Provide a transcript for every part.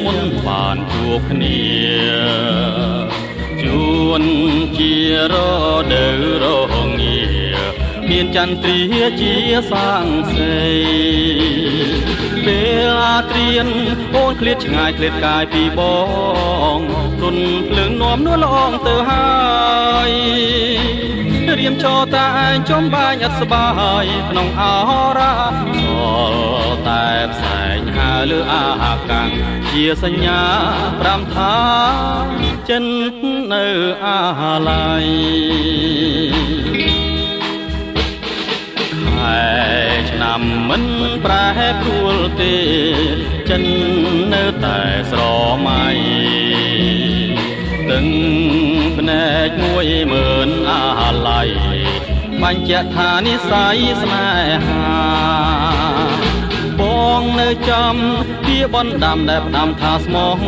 មុនបានជួបគ្នាជួនជារដូវរងាមានចន្ទ្រាជាសាំងសេពេលអាត្រៀនអូនឃ្លាតឆ្ងាយឃ្លាតកាយពីបងទុនភ្លើងនាំនួនល្អងទៅហើយរៀមចោតែឯងចំបាញ់អត់ស្បាយក្នុងអរ៉ាសល់តែផ្សែងហើលើអាកាំងជាសញ្ញាប្រាំថាចិននៅអាឡ័យខែឆ្នាំមិនប្រែប្រួលទេចិននៅតែស្រមៃទាំងភ្នែក10000អាឡ័យបញ្ជាក់ថានិស័យស្នេហាបងនៅចំពីបណ្ដាំដែលផ្ដាំថាស្មោះ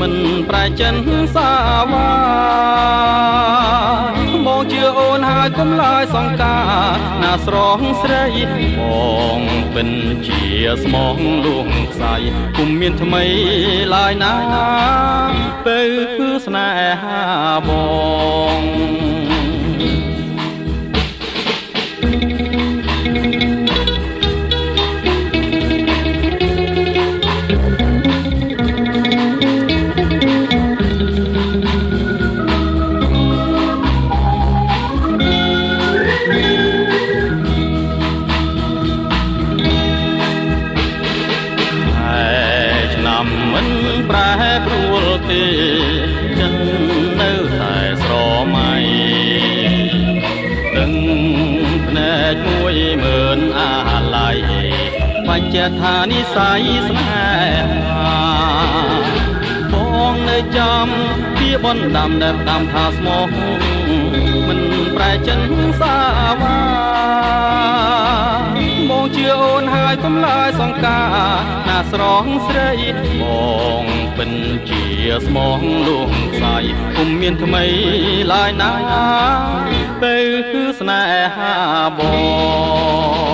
មិនប្រែចិនសាវាបងជឿអូនហើយកុំឡើយសង្ការណាស្រងស្រីបងពិនជាស្មោះលួងខ្សែគុំមានថ្មីឡើយណាពេលគឺស្នេហាបងមិនប្រែប្រួលទេចិននៅតែស្រមៃទាំងភ្នែក10000អាឡ័យបញ្ជាក់ថានិស័យស្នេហាបងនៅចំពីបណ្ដាំដែលផ្ដាំថាស្មោះមិនប្រែចិនសាវាបងជឿអូនហើយកុំឡើយសង្ការណាស្រងស្រីបងពិនជាស្មោះលួងខ្សែគុំមានថ្មីឡើយណាពេលគឺស្នេហាបង